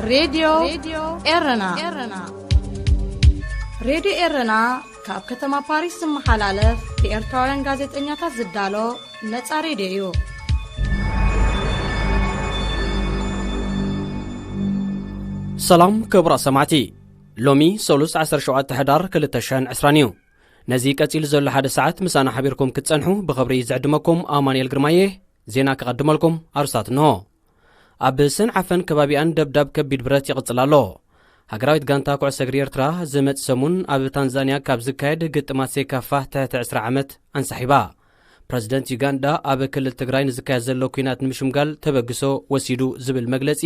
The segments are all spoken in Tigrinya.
راديو إيرنا راديو إيرنا كاب كتما باريس محلالف لإرتوارن غازت إنياتا زدالو نتسا راديو سلام كبرى سمعتي لومي سولوس 17 تحدار كلتشان عسرانيو نزي كتيل زل حد ساعات مسانا حبيركم كتسنحو بخبري زعدمكم آمانيال قرمايه زينا كقدم لكم أرسات نو أبسن عفن كبابيان دبدب كبيد برات يقتلالو هاجراويت غانتا كوعس إيرترا زمت سمون أب تنزانيا كابزكايد قطمات سيكافة تحت 10 عامت انسحبا بريزيدنت يوغندا أب كل تግራይ ንዝካየድ ዘሎ ኩናት ንምሽምጋል ተበግሶ ወሲዱ ዝብል መግለጺ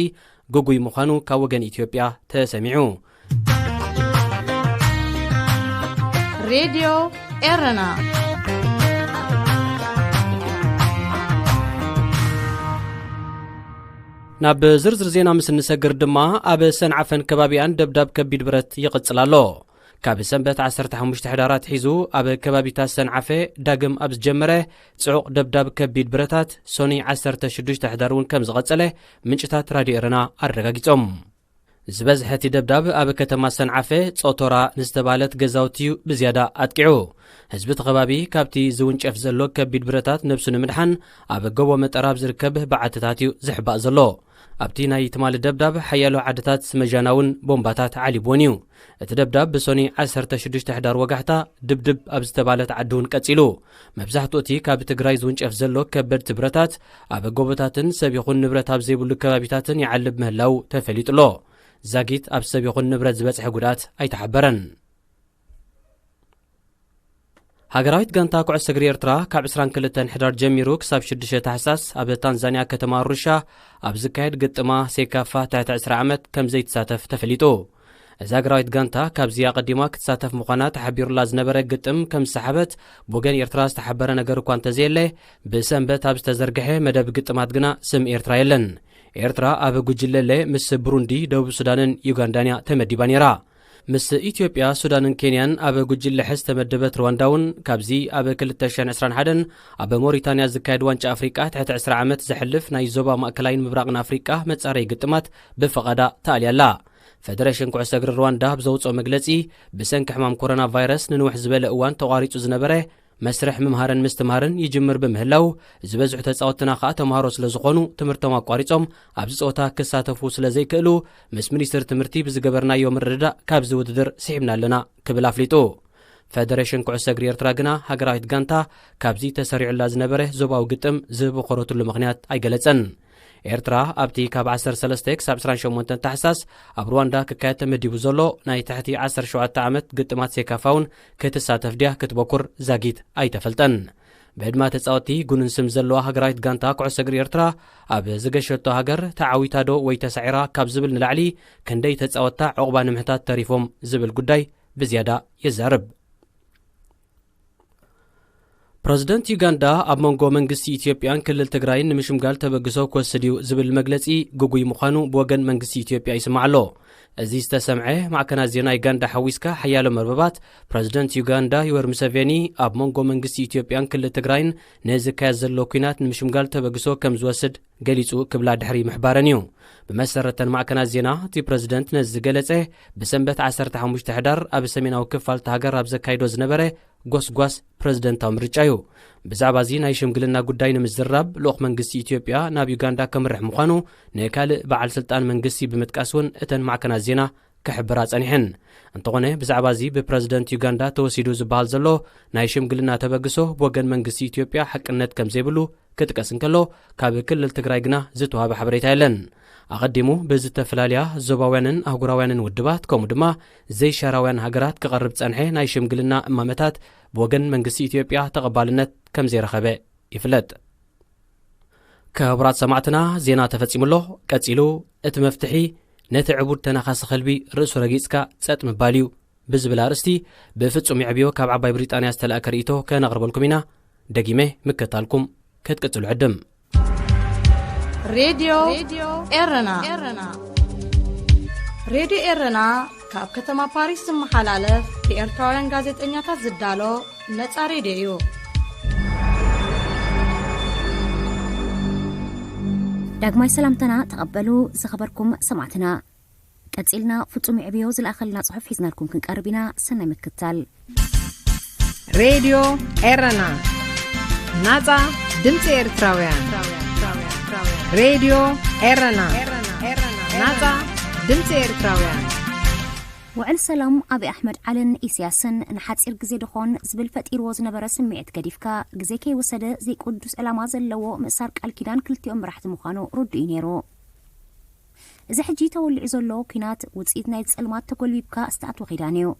ጎጉይ ምዃኑ ካብ ወገን ኢትዮጵያ ተሰሚዑ راديو إيرنا ናብ ዝርዝር ዜና ምስ ንሰግር ድማ ኣብ ሰንዓፈን ከባቢያን ደብዳብ ከቢድ ብረት ይቕጽላሎ ካብ ሰንበት 15 ሕዳራት ሒዙ ኣብ ከባቢታት ሰንዓፈ ዳግም ኣብ ዝጀመረ ጽዑቕ ደብዳብ ከቢድ ብረታት ሶኒ 16 ሕዳር እውን ከም ዝቐጸለ ምንጭታት ራድዮ ኤረና ኣረጋጊጾም ዝበዝሐቲ ደብዳብ ኣብ ከተማ ሰንዓፈ ጾቶራ ንዝተባለት ገዛውቲዩ ብዝያዳ ኣጥቂዑ ህዝቢ ተኸባቢ ካብቲ ዝውንጨፍ ዘሎ ከቢድ ብረታት ነብሱ ንምድሓን ኣብ ገቦ መጠራብ ዝርከብ በዓትታት እዩ ዝሕባእ ዘሎ ኣብቲ ናይ ትማል ደብዳብ ሓያሎ ዓድታት ስመጃናውን ቦምባታት ዓሊቦን እዩ እቲ ደብዳብ ብሶኒ 16 ሕዳር ወጋሕታ ድብድብ ኣብ ዝተባለት ዓድውን ቀጺሉ መብዛሕትኡ እቲ ካብ ትግራይ ዝውንጨፍ ዘሎ ከበድቲ ብረታት ኣብ ጎቦታትን ሰብ ይኹን ንብረት ኣብ ዘይብሉ ከባቢታትን ይዓልብ ምህላው ተፈሊጡሎ ዛጊት ኣብ ሰብ ይኹን ንብረት ዝበጽሐ ጉዳት ኣይተሓበረን ሃገራዊት ጋንታ ኩዕሶ እግሪ ኤርትራ ካብ 22 ሕዳር ጀሚሩ ክሳብ 6 ታሕሳስ ኣብ ታንዛንያ ከተማ ሩሻ ኣብ ዝካየድ ግጥማ ሴካፋ ትሕቲ 10 ዓመት ከም ዘይተሳተፍ ተፈሊጡ እዛ ሃገራዊት ጋንታ ካብዚያ ቀዲማ ክትሳተፍ ምዃና ተሓቢሩላ ዝነበረ ግጥም ከም ሰሓበት ብወገን ኤርትራ ዝተሓበረ ነገር እኳ እንተዘየለ ብሰንበት ኣብ ዝተዘርግሐ መደብ ግጥማት ግና ስም ኤርትራ የለን ኤርትራ ኣብ ጉጅለለ ምስ ብሩንዲ ደቡብ ሱዳንን ዩጋንዳንያ ተመዲባ ነይራ ምስ ኢትዮጵያ ሱዳንን ኬንያን ኣብ ጉጅለ ሕዝ ተመደበት ሩዋንዳውን ካብዚ ኣብ 2021 ኣብ ሞሪታንያ ዝካየድ ዋንጫ ኣፍሪቃ ትሕቲ 10 ዓመት ዘሕልፍ ናይ ዞባ ማእከላይን ምብራቕን ኣፍሪቃ መጻረይ ግጥማት ብፈቓዳ ተኣልያላ ፌደሬሽን ኩዕሶ እግሪ ሩዋንዳ ብዘውፅኦ መግለጺ ብሰንኪ ሕማም ኮሮና ቫይረስ ንንውሕ ዝበለ እዋን ተቋሪጹ ዝነበረ መስርሕ ምምሃርን ምስትምሃርን ይጅምር በምህላው ዝበዝሑ ተጻወትና ኸኣ ተምሃሮ ስለ ዝኾኑ ትምህርቶም ኣቋሪጾም ኣብዚ ጾታ ክሳተፉ ስለ ዘይክእሉ ምስ ሚኒስትር ትምህርቲ ብዝገበርናዮ ምርድዳእ ካብዚ ውድድር ስሒብና ኣለና ክብል ኣፍሊጡ ፌደሬሽን ኩዕሶ እግሪ ኤርትራ ግና ሃገራዊት ጋንታ ካብዚ ተሰሪዑላ ዝነበረ ዞባዊ ግጥም ዝህቦ ኸረትሉ ምኽንያት ኣይገለጸን ኤርትራ ኣብቲ ካብ 13 ክሳብ 28 ታሕሳስ ኣብ ሩዋንዳ ክካየድ ተመዲቡ ዘሎ ናይ ትሕቲ 17 ዓመት ግጥማት ሴካፋውን ክትሳተፍ ድያ ክትበኩር ዛጊት ኣይተፈልጠን ብዕድማ ተጻወቲ ጉንን ስም ዘለዋ ሃገራዊት ጋንታ ኩዕሶ እግሪ ኤርትራ ኣብ ዝገሸቶ ሃገር ተዓዊታ ዶ ወይ ተሳዒራ ካብ ዝብል ንላዕሊ ክንደይ ተጻወታ ዕቑባ ንምሕታት ተሪፎም ዝብል ጉዳይ ብዝያዳ ይዛርብ ፕሬዝደንት ዩጋንዳ ኣብ መንጎ መንግስቲ ኢትዮጵያን ክልል ትግራይን ንምሽምጋል ተበግሶ ክወስድ እዩ ዝብል መግለጺ ጉጉይ ምዃኑ ብወገን መንግስቲ ኢትዮጵያ ይስማዓሎ እዚ ዝተሰምዐ ማዕከናት ዜና ዩጋንዳ ሓዊስካ ሓያሎ መርበባት ፕሬዝደንት ዩጋንዳ ዩወሪ ሙሴቬኒ ኣብ መንጎ መንግስቲ ኢትዮጵያን ክልል ትግራይን ንዝካየድ ዘሎ ኩናት ንምሽምጋል ተበግሶ ከም ዝወስድ ገሊጹ ክብላ ድሕሪ ምሕባረን እዩ ብመሰረተን ማዕከናት ዜና እቲ ፕሬዝደንት ነዚ ዝገለጸ ብሰንበት 15 ሕዳር ኣብ ሰሜናዊ ክፋልቲ ሃገር ኣብ ዘካይዶ ዝነበረ ጎስጓስ ፕሬዝደንታዊ ምርጫ እዩ ብዛዕባ እዚ ናይ ሽምግልና ጉዳይ ንምዝራብ ልኡኽ መንግስቲ ኢትዮጵያ ናብ ዩጋንዳ ከምርሕ ምዃኑ ንካልእ በዓል ስልጣን መንግስቲ ብምጥቃስ እውን እተን ማዕከናት ዜና ክሕብራ ጸኒሐን እንተኾነ ብዛዕባ እዚ ብፕሬዝደንት ዩጋንዳ ተወሲዱ ዝበሃል ዘሎ ናይ ሽምግልና ተበግሶ ብወገን መንግስቲ ኢትዮጵያ ሓቅነት ከም ዘይብሉ ክጥቀስ እንከሎ ካብ ክልል ትግራይ ግና ዝተዋሃበ ሓበሬታ የለን ኣቐዲሙ ብዝተፈላለያ ዞባውያንን ኣህጉራውያንን ውድባት ከምኡ ድማ ዘይሻራውያን ሃገራት ክቐርብ ጸንሐ ናይ ሽምግልና እማመታት ብወገን መንግስቲ ኢትዮጵያ ተቐባልነት ከም ዘይረኸበ ይፍለጥ ክቡራት ሰማዕትና ዜና ተፈጺሙሎ ቀጺሉ እቲ መፍትሒ ነቲ ዕቡድ ተናኻሲ ኸልቢ ርእሱ ረጊጽካ ጸጥ ምባል እዩ ብዝብል ኣርእስቲ ብፍጹም ይዕብዮ ካብ ዓባይ ብሪጣንያ ዝተላእከ ርእይቶ ከነቕርበልኩም ኢና ደጊመ ምክታልኩም ክትቅጽሉ ዕድም راديو إيرنا راديو إيرنا كاب كتما باريس محلالف لإرتوارن غازت إنياتا زدالو نتسا راديو داغماي سلامتنا تقبلوا زخبركم سمعتنا ቀጽልና ፍጹም ዕብዮ ዝላኸልና ጽሑፍ ሒዝናልኩም ክንቀርቢና ሰናይ ምክትታል ሬድዮ ኤረና ናጻ ድምፂ ኤርትራውያን ሬድዮ ኤረና ናጻ ድምፂ ኤርትራውያን وعلى سلام أبي أحمد علن إسياسن نحاتير جزء دخون زبل فتير وزن برس سمعت كديفكا جزء كي وسده زي قدس على مازل لو مسار الكيدان كلتي أم راح تمخانو رد ينيرو إذا حجيته واللي عزلو كينات وتسيد نايت سلمات تقول بيبكا استعت وخيدانيو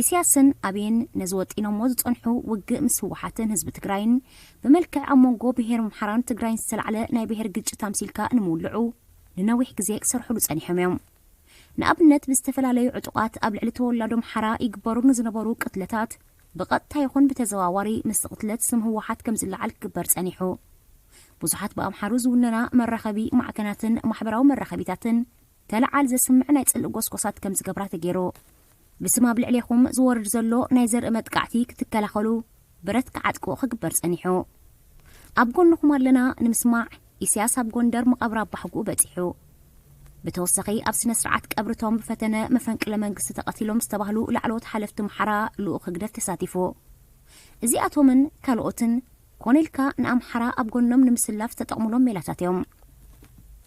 إسياسن أبين نزوت إنه موزت أنحو وجه مسوحاتن هزب تجراين بملكة عمونجو بهير محران تجراين سلعلة ناي بهير جدش تمثيلكا نمولعو لنوح جزء سرحو لساني حميم نأبنت باستفلالي عطوقات قبل على تولادهم حرا يكبرون زنبرو قتلتات بقطع يكون بتزواوري مستقتلت سم هو حد كم زل على الكبر سانيحو بوزحات بقى محروز وننا مرخبي مع كناتن محبراو مرخبيتاتن تلعال زي سمعنا يتسأل قوسقوسات كم زقبرات جيرو بسما بالعليكم زور زلو نايزر امد قعتيك تكالخلو برت قعدكو خكبر سانيحو أبقون نخمر لنا نمسمع إسياس أبقون در مقابرة بحقو بتيحو بتوسقي أبسنا سرعات قبرتهم بفتنة مفنك لمنقس تقتلهم استبهلو لعلوت حلفتم حرا لو خقدت تساتيفو زياتو من كالوتن كونيلكا نعم حرا أبقونهم نمسلاف تتأملهم ميلاتاتهم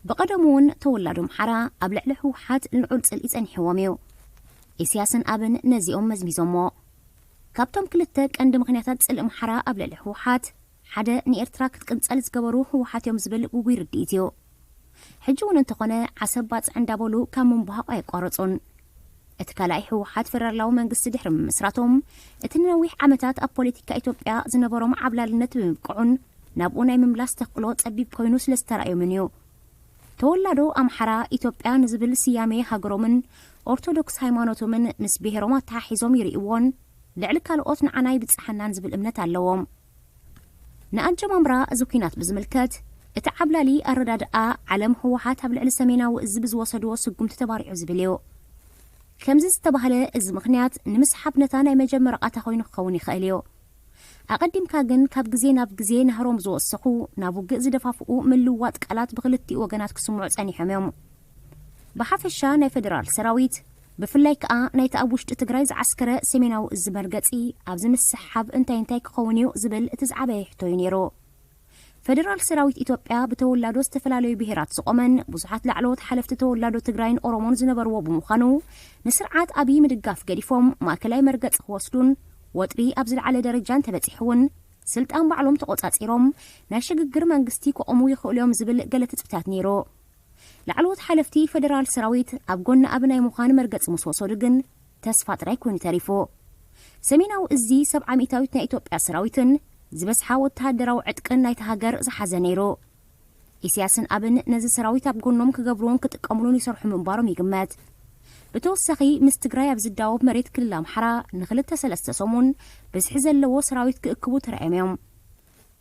بقدمون تولادهم حرا أبلعلحو حات لنعود سألئتن حواميو إسياسن أبن نزيهم مزميزمو كابتم كلتك عند مغنياتات سألئم حرا أبلعلحو حات حدا نيرتراك تكنسألت قبرو هو حاتيهم زبل وبيرديتيو حجون انتقنا عصبات عند بولو كامون بها يقارصون اتكالاي حوحات فرارلاو منقس دحر مسراتهم اتنويح عمتات البوليتيكا إثيوبيا زنبرهم عبلالنت بمبقعون نابونا مملاس تقلوت أبيب كوينوس لسترأيو منيو تولادو أمحرا إثيوبيا نزبل سيامي هاجرومن أرثوذكس هايمانوتو من مسبيهروما تحيزوم يرئيوون لعلكالوت نعناي بتصحنان زبل امنت اللوم نأنجم امرا زوكينات بزملكات اتعبلالي الردادقة علم حوحات هبلع لسمينا وإزبز وصدو سقوم تتباريعو زبليو كمزيز تبهلا إز مخنيات نمسحب نتانا مجمع رقاتا خوينو خوني خيليو أقدم كاغن كاب جزينا بجزي نهروم زو السخو نابو جزي دفافقو من لوات كالات بغلتي وغنات كسموع تاني حميوم بحاف الشا فدرال سراويت بفلايك نايت أبوشت تقرايز عسكرة سمينا وإزبرقاتي أبزم السحاب انتاي كخونيو زبل اتزعبه يحتوينيرو فدرال سراويت إثيوبيا بتولادو استفلالي بهيرات سقمن بزحات لعلوت حلفت تولادو تجراين أورومون زنبرو بمخانو نسرعات أبي مدقاف قريفهم ما كلاي مرقت خوصلون وطري أبزل على درجان تبتيحون سلطان معلوم تقوطات إيروم ناشق قرمان قستيك وأمو يخوليوم زبل قلت تبتات نيرو لعلوت حلفتي فدرال سراويت أبقون أبناي مخان مرقت مسوسو دقن تسفات رايكون تاريفو سميناو إزي 700 إثيوبيا سراويتن زبس حاوت هادراو عدقن نايت هاجر زحازة نيرو إسياسن أبن نزي سراويت أبقونهم كقبرون كتقاملون يسرحو من بارم يقمات بتوسخي مستقرايا بزداو بمريت كل محرا نخلت سلسة صمون بس حزن لو سراويت كأكبو ترأيميهم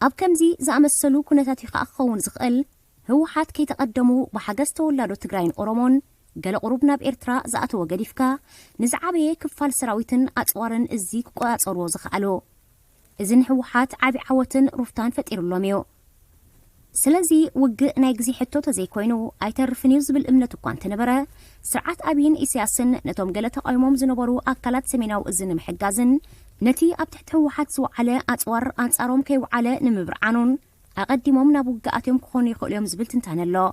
أب كمزي زعمسلو كنتاتي خاقون زقل هو حات كي تقدمو بحاجستو لادو تقراين أورومون قال قروبنا بإرترا زأتو وقديفكا نزعابي كفال سراويتن أطوارن إزيك وأطورو زخالو إذن حوحات عابي عوتن رفتان فتير اللوميو سلازي وق نايقزي حتو تزي كوينو ايتر فنيوز بالامنة كوان تنبرا سرعات أبين إسياسن نتوم قلتا أيموم زنبرو أقلات سميناو إزن محقازن نتي أبتحت حوحات سوء على أطوار أنصاروم كيو على نمبرعانون أقدموم نابوقاتيوم كخوني خوليوم زبلتن تانلو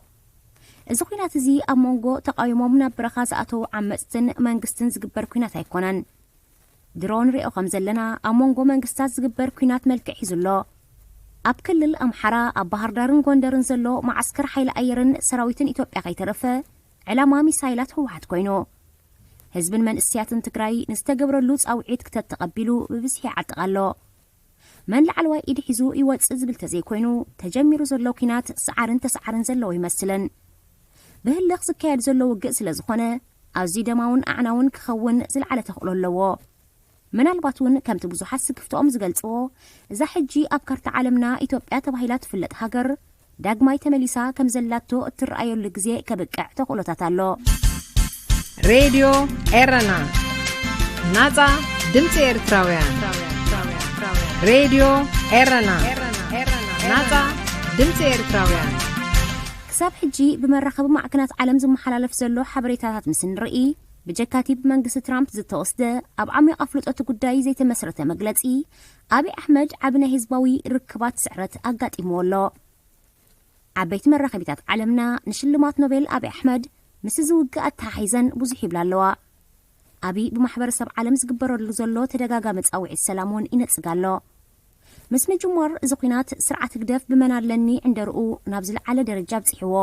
إذا كوينات زي أمونغو تقايموم نبرخاز أتو عمستن منقستن زقبر كوينات هيكونن درون رئو خمزلنا أمونغو منقستات زقبر كوينات ملك حيزلو أب كل الأمحرة أب بهردارن غوندرن زلو معسكر حيل أيرن سراويتن إثيوبيا غيترفة علامة ميسايلات هو حد كوينو هزبن من السياتن تقراي نستقبر اللوز أو عيد كتاب تقبلو ببسحي عالتقالو من لعلوا إيد حزو إيوات زبل تزي كوينو تجميرو زلو كينات سعرن زلو يمثلن بهاللغ زكايد زلو وقس لزخونة أو زيدا ماون أعناون كخون زل على تخلو اللوو من الباتون كم تبوزو حسك فتوم زقلتو إذا حجي أبكرت عالمنا إثيوبيا تبهيلات فلت هاجر داقماي تمليسا كم زلاتو الترأيو اللقزي كبقع تقولو تاتالو راديو إيرنا ناتا دمتي إرتراويان راديو إيرنا ناتا دمتي إرتراويان ክሳብ ሕጂ ብመራኸቢ ማዕከናት ዓለም ዝመሓላለፍ ዘሎ ሓበሬታታት ምስ ንርኢ ብጀካቲብ መንግስቲ ትራምፕ ዝተወስደ ኣብ ዓሚቕ ኣፍልጦት ጉዳይ ዘይተመስረተ መግለጺ ኣብይ ኣሕመድ ዓብይ ናይ ህዝባዊ ርክባት ስዕረት ኣጋጢምዎ ኣሎ። ዓበይቲ መራኸቢታት ዓለምና ንሽልማት ኖቤል ኣብይ ኣሕመድ ምስ ዝውግእ ኣተሓሒዘን ብዙሕ ይብላ ኣለዋ። ኣብይ ብማሕበረሰብ ዓለም ዝግበረሉ ዘሎ ተደጋጋሚ ጻውዒት ሰላም እውን ይነጽግ ኣሎ። ምስ ምጅማር እዚ ኩናት ስርዓት ግደፍ ብመናለኒ እንደርኡ ናብ ዝለዓለ ደረጃ በፂሕዎ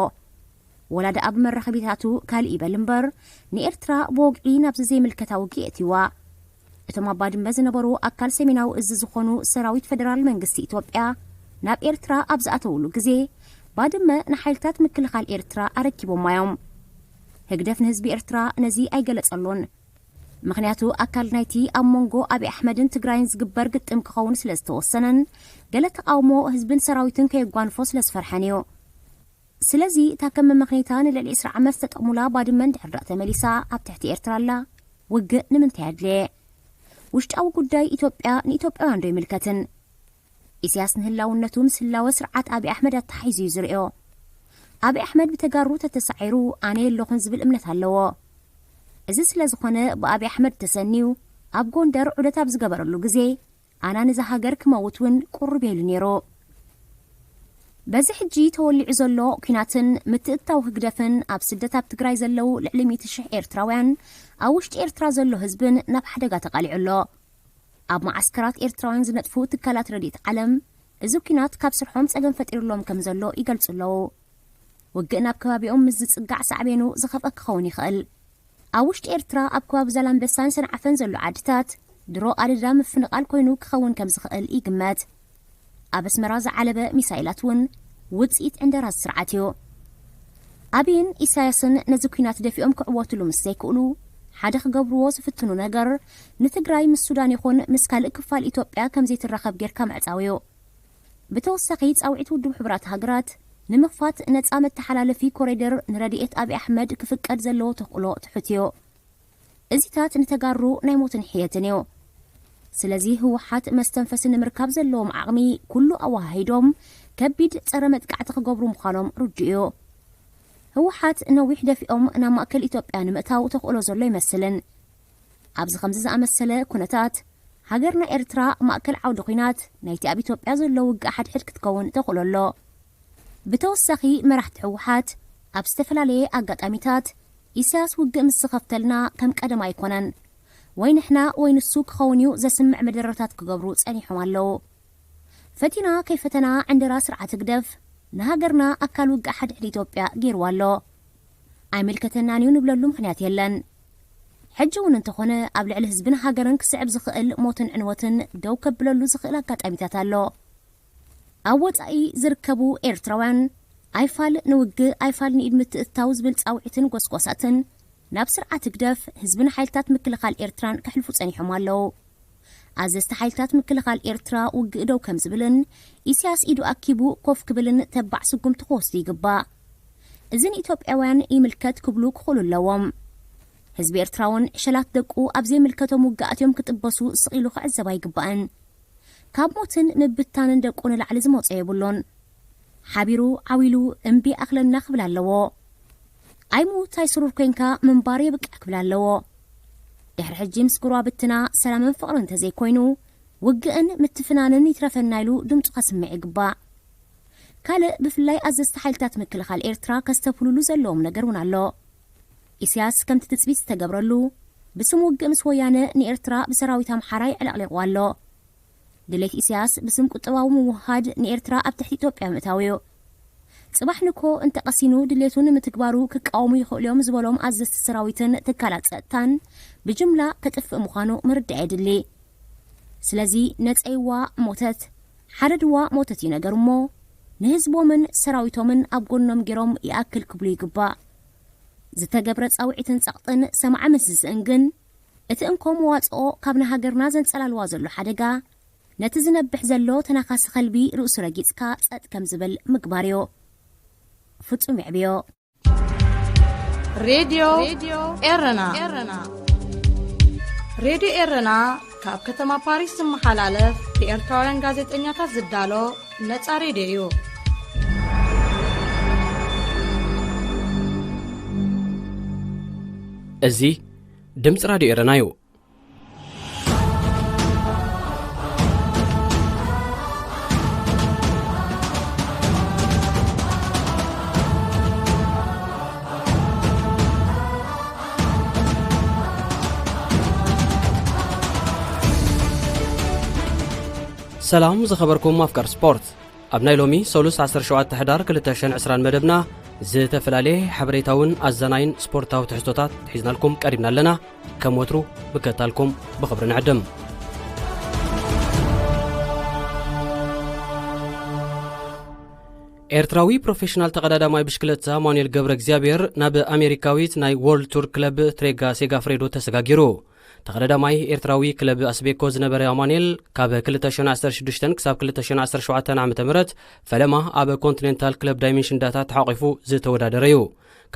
ወላደ ኣብ መራኸቢታቱ ካልእ ይበል እምበር ንኤርትራ ብወግዒ ናብ ዘይምልከታ ውግእ እትይዋ እቶም ኣብ ባድመ ዝነበሩ ኣካል ሰሜናዊ እዚ ዝኾኑ ሰራዊት ፌደራል መንግስቲ ኢትዮጵያ ናብ ኤርትራ ኣብ ዝኣተውሉ ግዜ ባድመ ንሓይልታት ምክልኻል ኤርትራ ኣረኪቦም እዮም። ህግደፍ ንህዝቢ ኤርትራ ነዚ ኣይገለጸሉን። ምክንያቱ ኣካል ናይቲ ኣብ መንጎ ኣብይ ኣሕመድን ትግራይን ዝግበር ግጥም ክኸውን ስለ ዝተወሰነን ገለ ተቃውሞ ህዝብን ሰራዊትን ከየጓንፎ ስለ ዝፈርሐን እዩ። ስለዚ እታ ከም መምክኔታ ንልዕሊ 20 ዓመት ተጠቕሙላ ባድመን ድሕር ተመሊሳ ኣብ ትሕቲ ኤርትራ ኣላ ውግእ ንምንታይ ኣድልየ? ውሽጣዊ ጉዳይ ኢትዮጵያ ንኢትዮጵያውያን ዶ ይምልከትን? ኢሳያስ ንህላውነቱ ምስ ህላወ ስርዓት ኣብይ ኣሕመድ ኣተሓሒዙ እዩ ዝርኦ። ኣብይ ኣሕመድ ብተጋሩ ተተሳዒሩ ኣነ የለኹን ዝብል እምነት ኣለዎ። እዚ ስለ ዝኾነ ብኣብይ ኣሕመድ ተሰኒው ኣብ ጎንደር ዑደት ኣብ ዝገበረሉ ግዜ ኣና ንዛ ሃገር ክመውት እውን ቁርብ ኢሉ ነይሩ። በዚ ሕጂ ተወሊዑ ዘሎ ኩናትን ምትእታው ህግደፍን ኣብ ስደት ኣብ ትግራይ ዘለው ልዕሊ 100,000 ኤርትራውያን ኣብ ውሽጢ ኤርትራ ዘሎ ህዝብን ናብ ሓደጋ ተቃሊዑ ኣሎ። ኣብ ማዓስከራት ኤርትራውያን ዝነጥፉ ትካላት ረድኤት ዓለም እዚ ኩናት ካብ ስርሖም ፀገም ፈጢሩሎም ከም ዘሎ ይገልጹ ኣለዉ። ውግእ ናብ ከባቢኦም ምስ ዝጽጋዕ ሳዕቤኑ ዝኸፍአ ክኸውን ይኽእል። ኣብ ውሽጢ ኤርትራ ኣብ ከባቢ ዛላንበሳን ሰንዓፈን ዘሎ ዓድታት ድሮ ኣደዳ ምፍንቓል ኮይኑ ክኸውን ከም ዝኽእል ይግመት። ኣብ ኣስመራ ዝዓለበ ሚሳይላት እውን ውፅኢት ዕንደራት ስርዓት እዩ። ኣብይን ኢሳያስን ነዚ ኩናት ደፊኦም ክዕወትሉ ምስ ዘይክእሉ ሓደ ክገብርዎ ዝፍትኑ ነገር ንትግራይ ምስ ሱዳን ይኹን ምስ ካልእ ክፋል ኢትዮጵያ ከም ዘይትረኸብ ጌርካ ምዕፃው እዩ። ብተወሳኺ ጻውዒት ውድብ ሕብራት ሃገራት ንምኽፋት ነፃ መተሓላለፊ ኮሪደር ንረድኤት ኣብይ ኣሕመድ ክፍቀድ ዘለዎ ተኽእሎ ትሕትዮ። እዚታት ንተጋሩ ናይ ሞትን ሕየትን እዩ። ስለዚ ህወሓት መስተንፈሲ ንምርካብ ዘለዎም ዓቕሚ ኩሉ ኣዋሃሂዶም ከቢድ ፀረ መጥቃዕቲ ክገብሩ ምዃኖም ርድኡ እዩ። ህወሓት ነዊሕ ደፊኦም ናብ ማእከል ኢትዮጵያ ንምእታው ተኽእሎ ዘሎ ይመስልን። ኣብዚ ከምዚ ዝኣመሰለ ኩነታት ሃገርና ኤርትራ ማእከል ዓውዲ ኩናት ናይቲ ኣብ ኢትዮጵያ ዘሎ ውግእ ሓድሕድ ክትከውን ተኽእሎ ኣሎ። ብተወሳኺ መራሕቲ ህወሓት ኣብ ዝተፈላለየ ኣጋጣሚታት ኢሳያስ ውግእ ምስ ዝኸፍተልና ከም ቀደም ኣይኮነን ወይ ንሕና ወይ ንሱ ክኸውን እዩ ዘስምዕ መደረታት ክገብሩ ጸኒሖም ኣለዉ። ፈቲና ከይፈተና ዕንደራ ስርዓት ግደፍ ንሃገርና ኣካል ውግእ ሓድሕድ ኢትዮጵያ ገይርዋ ኣሎ። ኣይምልከተናን እዩ ንብለሉ ምክንያት የለን። ሕጂ እውን እንተኾነ ኣብ ልዕሊ ህዝብን ሃገርን ክስዕብ ዝኽእል ሞትን ዕንወትን ደው ከብለሉ ዝኽእል ኣጋጣሚታት ኣሎ። ኣብ ወፃኢ ዝርከቡ ኤርትራውያን ኣይፋል ንውግእ ኣይፋል ንኢድ ምትእታው ዝብል ጻውዒትን ጎስጓሳትን ናብ ስርዓት ግደፍ ህዝብን ሓይልታት ምክልኻል ኤርትራን ከሕልፉ ጸኒሖም ኣለዉ። ኣዘዝቲ ሓይልታት ምክልኻል ኤርትራ ውግእ ደው ከም ዝብልን ኢሳያስ ኢዱ ኣኪቡ ኮፍ ክብልን ተባዕ ስጉምቲ ክወስዱ ይግባእ። እዚ ንኢትዮጵያውያን ይምልከት ክብሉ ክኽእሉ ኣለዎም። ህዝቢ ኤርትራውን ዕሸላት ደቁ ኣብ ዘይምልከቶም ውግኣትዮም ክጥበሱ ስቒሉ ክዕዘባ ይግባእን። ካብ ሞትን ምብታንን ደቁ ንላዕሊ ዝመፀ የብሎን። ሓቢሩ ዓዊሉ እምቢ ኣኽለና ክብል ኣለዎ። ኣይሙት ኣይስሩር ኮንካ ምንባር የብቅዕ ክብል ኣለዎ። ድሕሪ ሕጂ ምስ ጉርባ ብትና ሰላምን ፍቕርን እንተዘይኮይኑ ውግእን ምትፍናንን ይትረፈና ኢሉ ድምፁ ከስምዕ ይግባእ። ካልእ ብፍላይ ኣዘዝቲ ሓይልታት ምክልኻል ኤርትራ ከስተፍልሉ ዘለዎም ነገር እውን ኣሎ። ኢሳያስ ከምቲ ትፅቢት ዝተገብረሉ ብስም ውግእ ምስ ወያነ ንኤርትራ ብሰራዊት ኣምሓራ ይዕለቕሊቕዋ ኣሎ። ድሌት ኢሳያስ ብስም ቁጠባዊ ምውሃድ ንኤርትራ ኣብ ትሕቲ ኢትዮጵያ ምእታው እዩ። ጽባሕ ንኮ እንተቐሲኑ ድሌቱን ምትግባሩ ክቃወሙ ይኽእሉ እዮም ዝበሎም ኣዘዝቲ ሰራዊትን ትካላት ፀጥታን ብጅምላ ከጥፍእ ምዃኑ ምርዳእ የድሊ። ስለዚ ነፀይዋ ሞተት ሓረድዋ ሞተት እዩ ነገር እሞ ንህዝቦምን ሰራዊቶምን ኣብ ጎኖም ገይሮም ይኣክል ክብሉ ይግባእ። ዝተገብረ ጻውዒትን ጸቕጥን ሰማዓ ምስ ዝስእን ግን እቲ እንኮም መዋፅኦ ካብ ንሃገርና ዘንጸላልዋ ዘሎ ሓደጋ ነቲ ዝነብሕ ዘሎ ተናኻሲ ኸልቢ ርእሱ ረጊጽካ ጸጥ ከም ዝብል ምግባር እዩ። ፍጹም ይዕብዮ። ሬድዮ ኤረና ሬድዮ ኤረና ካብ ከተማ ፓሪስ ዝመሓላለፍ ብኤርትራውያን ጋዜጠኛታት ዝዳሎ ነፃ ሬድዮ እዩ። እዚ ድምፂ ራድዮ ኤረና እዩ። ሰላም ዝኸበርኩም ኣፍቃር ስፖርት ኣብ ናይ ሎሚ ሰሉስ 17 ሕዳር 2020 መደብና ዝተፈላለየ ሓበሬታውን ኣዘናይን ስፖርታዊ ትሕዝቶታት ሒዝናልኩም ቀሪብና ኣለና። ከም ወትሩ ብከታልኩም ብኽብሪ ንዕድም። ኤርትራዊ ፕሮፌሽናል ተቐዳዳማይ ብሽክለታ ማኑኤል ገብረ እግዚኣብሔር ናብ ኣሜሪካዊት ናይ ወርልድ ቱር ክለብ ትሬጋ ሴጋፍሬዶ ተሰጋጊሩ። ተቐዳዳማይ ኤርትራዊ ክለብ ኣስቤኮ ዝነበረ ማኑኤል ካብ 2016 ክሳብ 2017 ዓ.ም ፈለማ ኣብ ኮንቲኔንታል ክለብ ዳይሜንሽን ዳታ ተሓቂፉ ዝተወዳደረ እዩ።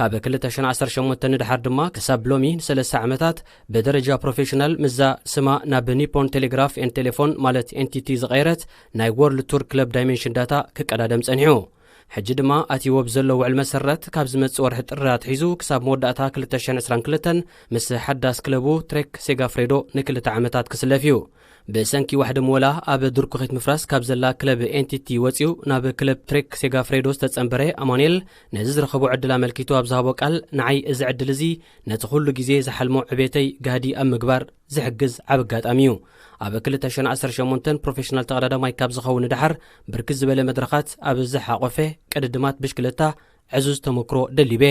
ካብ 2018 ንድሓር ድማ ክሳብ ሎሚ 3 ዓመታት ብደረጃ ፕሮፌሽናል ምዛ ስማ ናብ ኒፖን ቴሌግራፍ ኤን ቴሌፎን ማለት ኤንቲቲ ዝቐይረት ናይ ወርልድ ቱር ክለብ ዳይሜንሽን ዳታ ክቀዳደም ጸኒሑ። ሕጂ ድማ ኣትይዎ ብዘሎ ውዕል መሰረት ካብ ዝመጽእ ወርሒ ጥሪ ኣትሒዙ ክሳብ መወዳእታ 2022 ምስ ሓዳስ ክለቡ ትሬክ ሴጋፍሬዶ ን2 ዓመታት ክስለፍ እዩ። ብሰንኪ ዋሕዲ ምወላ ኣብ ድርኩኺት ምፍራስ ካብ ዘላ ክለብ ኤንቲቲ ወፂኡ ናብ ክለብ ትሬክ ሴጋፍሬዶ ዝተጸንበረ ኣማኑኤል ነዚ ዝረኸቡ ዕድል ኣመልኪቱ ኣብ ዝሃቦ ቃል ንዓይ እዚ ዕድል እዚ ነቲ ኩሉ ግዜ ዝሓልሞ ዕቤተይ ጋዲ ኣብ ምግባር ዝሕግዝ ዓብ ኣጋጣሚ እዩ። ኣብ 2018 ፕሮፌሽናል ተቐዳዳማይ ካብ ዝኸውን ድሓር ብርክት ዝበለ መድረኻት ኣብ ዝሓቆፈ ቅድድማት ብሽክለታ ዕዙዝ ተመክሮ ደሊበ።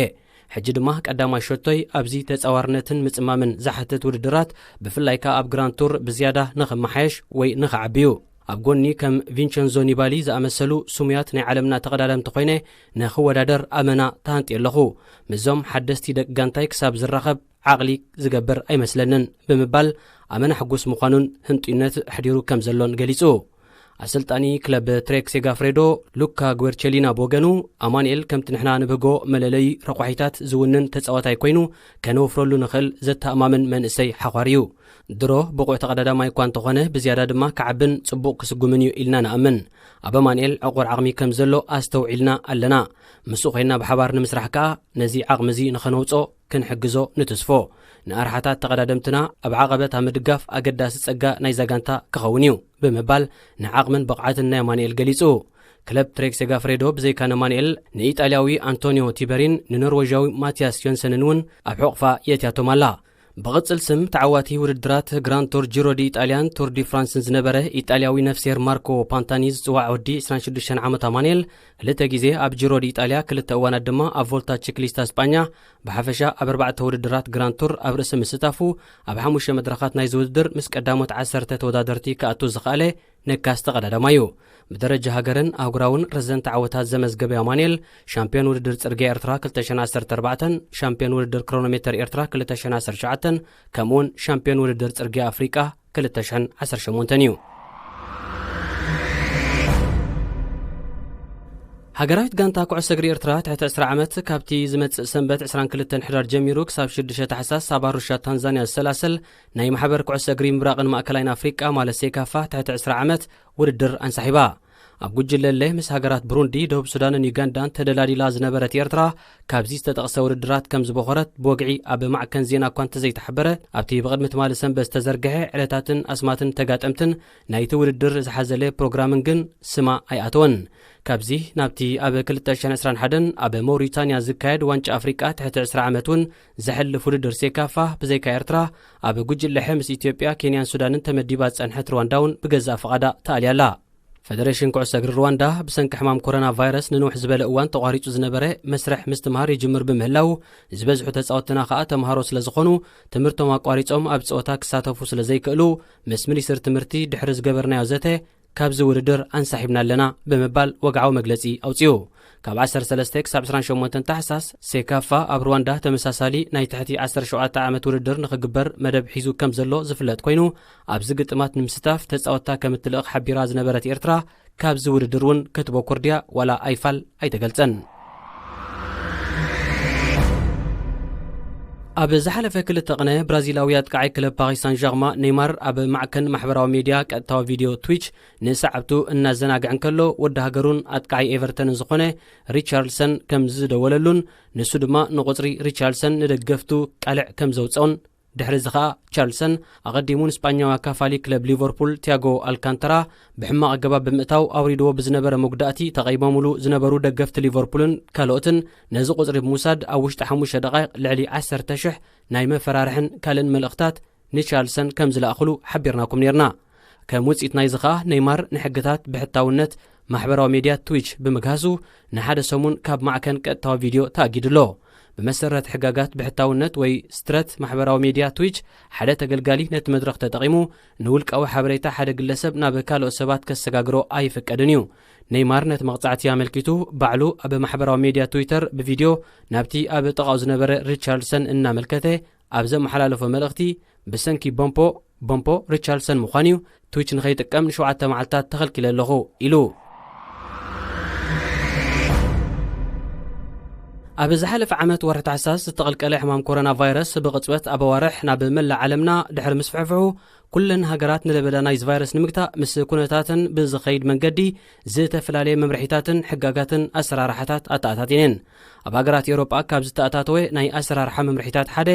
ሕጂ ድማ ቀዳማይ ሸቶይ ኣብዚ ተጻዋርነትን ምጽማምን ዝሓትት ውድድራት ብፍላይካ ኣብ ግራንድ ቱር ብዝያዳ ንኽመሓየሽ ወይ ንኽዓብዩ ኣብ ጎኒ ከም ቪንቸንዞ ኒባሊ ዝኣመሰሉ ሱሙያት ናይ ዓለምና ተቐዳዳምቲ ኮይነ ንኽወዳደር ኣመና ተሃንጢ ኣለኹ። ምዞም ሓደስቲ ደቂ ጋንታይ ክሳብ ዝራኸብ ዓቕሊ ዝገብር ኣይመስለንን ብምባል ኣመና ሕጉስ ምዃኑን ህንጡይነት ሕዲሩ ከም ዘሎን ገሊጹ። ኣሰልጣኒ ክለብ ትሬክ ሴጋፍሬዶ ሉካ ጉዌርቸሊና ቦገኑ ኣማኑኤል ከምቲ ንሕና ንብህጎ መለለይ ረኳሒታት ዝውንን ተጻዋታይ ኮይኑ ከነወፍረሉ ንኽእል ዘተኣማምን መንእሰይ ሓኳር እዩ። ድሮ ብቑዕ ተቐዳዳማይ እኳ እንተኾነ ብዝያዳ ድማ ክዓብን ጽቡቕ ክስጉምን እዩ ኢልና ንኣምን። ኣብ ኣማኑኤል ዕቑር ዓቕሚ ከም ዘሎ ኣስተውዒልና ኣለና። ምስኡ ኮይና ብሓባር ንምስራሕ ከዓ ነዚ ዓቕሚ እዚ ንኸነውጾ ክንሕግዞ ንትስፎ ንኣርሓታት ተቐዳደምትና ኣብ ዓቐበት ኣብ ምድጋፍ ኣገዳሲ ጸጋ ናይ ዛጋንታ ክኸውን እዩ ብምባል ንዓቕምን ብቕዓትን ናይ ኣማኑኤል ገሊጹ። ክለብ ትሬክ ሴጋፍሬዶ ብዘይካ ኣማኑኤል ንኢጣልያዊ አንቶኒዮ ቲበሪን ንኖርዌዣዊ ማቲያስ ዮንሰንን እውን ኣብ ሕቑፋ የትያቶም ኣላ። ብቕጽል ስም ተዓዋቲ ውድድራት ግራንድ ቱር ጂሮ ዲ ኢጣልያን ቱር ዲ ፍራንስን ዝነበረ ኢጣልያዊ ነፍሴር ማርኮ ፓንታኒ ዝጽዋዕ ወዲ 26 ዓመት ኣማኑኤል 2 ግዜ ኣብ ጂሮ ዲ ኢጣልያ 2 እዋናት ድማ ኣብ ቮልታ ቺክሊስታ እስጳኛ ብሓፈሻ ኣብ 4 ውድድራት ግራንድ ቱር ኣብ ርእሲ ምስታፉ ኣብ 5 መድረኻት ናይ ዝውድድር ምስ ቀዳሞት 10 ተወዳደርቲ ክኣቱ ዝኽኣለ ነካስ ተቐዳዳማ እዩ። ብደረጃ ሃገርን ኣህጉራውን ረዘንተ ዓወታት ዘመዝገበ ኣማኑኤል ሻምፒዮን ውድድር ጽርግያ ኤርትራ 2014 ሻምፒዮን ውድድር ክሮኖሜተር ኤርትራ 2019 ከምኡውን ሻምፒዮን ውድድር ጽርግያ ኣፍሪቃ 2018 እዩ። ሃገራዊት ጋንታ ኩዕሶ እግሪ ኤርትራ ትሕቲ 10 ዓመት ካብቲ ዝመጽእ ሰንበት 22 ሕዳር ጀሚሩ ክሳብ 6 ታሕሳስ ኣብ ኣሩሻ ታንዛንያ ዝሰላሰል ናይ ማሕበር ኩዕሶ እግሪ ምብራቕን ማእከላይን ኣፍሪቃ ማለት ሴካፋ ትሕቲ 10 ዓመት ውድድር ኣንሳሒባ። ኣብ ጉጅለለ ምስ ሃገራት ብሩንዲ፣ ደቡብ ሱዳንን ዩጋንዳን ተደላዲላ ዝነበረት ኤርትራ ካብዚ ዝተጠቕሰ ውድድራት ከም ዝበኾረት ብወግዒ ኣብ ማዕከን ዜና እኳ እንተዘይተሓበረ ኣብቲ ብቕድሚ ትማሊ ሰንበት ዝተዘርግሐ ዕለታትን ኣስማትን ተጋጠምትን ናይቲ ውድድር ዝሓዘለ ፕሮግራምን ግን ስማ ኣይኣተወን። ካብዚ ናብቲ ኣብ 2021 ኣብ ሞሪታንያ ዝካየድ ዋንጫ ኣፍሪቃ ትሕቲ 10 ዓመት እውን ዘሕልፍ ውድድር ሴካፋ ብዘይካ ኤርትራ ኣብ ጉጅለሐ ምስ ኢትዮጵያ፣ ኬንያን ሱዳንን ተመዲባ ዝጸንሐት ሩዋንዳ እውን ብገዛእ ፈቓዳ ተኣልያላ። ፌደሬሽን ኩዕሶ እግሪ ሩዋንዳ ብሰንኪ ሕማም ኮሮና ቫይረስ ንንውሕ ዝበለ እዋን ተቋሪጹ ዝነበረ መስርሕ ምስትምሃር ይጅምር ብምህላው ዝበዝሑ ተጻወትና ከዓ ተምሃሮ ስለ ዝኾኑ ትምህርቶም ኣቋሪጾም ኣብ ፀወታ ክሳተፉ ስለ ዘይክእሉ ምስ ሚኒስትር ትምህርቲ ድሕሪ ዝገበርናዮ ዘተ ካብዚ ውድድር አንሳሒብና ኣለና ብምባል ወግዓዊ መግለጺ ኣውፅዩ። ካብ 13 ክሳብ 28 ታሕሳስ ሴካፋ ኣብ ሩዋንዳ ተመሳሳሊ ናይ ትሕቲ 17 ዓመት ውድድር ንኽግበር መደብ ሒዙ ከም ዘሎ ዝፍለጥ ኮይኑ ኣብዚ ግጥማት ንምስታፍ ተጻወታ ከም እትልእኽ ሓቢራ ዝነበረት ኤርትራ ካብዚ ውድድር እውን ክትበኩር ድያ ዋላ ኣይፋል ኣይተገልጸን። ኣብ ዝሓለፈ ክልተ ቅነ ብራዚላውያት ቃዓይ ክለብ ፓሪስ ሳን ዠርማ ኔይማር ኣብ ማዕከን ማሕበራዊ ሚድያ ቀጥታዊ ቪድዮ ትዊች ንሰዓብቱ እናዘናግዕን ከሎ ወዲ ሃገሩን ኣጥቃዓይ ኤቨርተን ዝኾነ ሪቻርልሰን ከም ዝደወለሉን ንሱ ድማ ንቁፅሪ ሪቻርልሰን ንደገፍቱ ቃልዕ ከም ዘውፅኦን ድሕሪ እዚ ከዓ ቻርልሰን ኣቐዲሙን እስጳኛዊ ኣካፋሊ ክለብ ሊቨርፑል ቲያጎ ኣልካንተራ ብሕማቕ ኣገባብ ብምእታው ኣውሪድዎ ብዝነበረ መጉዳእቲ ተቐይሞሙሉ ዝነበሩ ደገፍቲ ሊቨርፑልን ካልኦትን ነዚ ቁፅሪ ብምውሳድ ኣብ ውሽጢ 5 ደቓይቕ ልዕሊ 10,000 ናይ መፈራርሕን ካልእን መልእኽታት ንቻርልሰን ከም ዝለኣኽሉ ሓቢርናኩም ነርና። ከም ውፅኢት ናይዚ ከዓ ኔይማር ንሕግታት ብሕታውነት ማሕበራዊ ሚድያ ትዊች ብምግሃሱ ንሓደ ሰሙን ካብ ማዕከን ቀጥታዊ ቪድዮ ተኣጊድሎ። بمسرة حقاقات بحتاونت وي سترت محبراو ميديا تويتش حدا تقلقالي نت مدرخ تتقيمو نولك أو حبريتا حدا قلسب نابكالو سبات كسقاقرو آي فكادنيو نيمار نت مقطعتي عملكيتو بعلو أب محبراو ميديا تويتر بفيديو نابتي أب تقاوز نبر ريتشارلسون إنا ملكته أبزا محلالو فملغتي بسنكي بومبو ريتشارلسون مخانيو تويتش نخيتكم شوعتا معلتات تخلكي للغو إلو ኣብ ዝሓለፈ ዓመት ወርሒ ታሕሳስ ዝተቐልቀለ ሕማም ኮሮና ቫይረስ ብቕፅበት ኣብ ኣዋርሕ ናብ መላእ ዓለምና ድሕሪ ምስፍሕፍሑ ኩለን ሃገራት ንለበዳ ናይዚ ቫይረስ ንምግታእ ምስ ኩነታትን ብዝኸይድ መንገዲ ዝተፈላለየ መምርሒታትን ሕጋጋትን ኣሰራርሓታት ኣተኣታቲነን። ኣብ ሃገራት ኤውሮጳ ካብ ዝተኣታተወ ናይ ኣሰራርሓ መምርሒታት ሓደ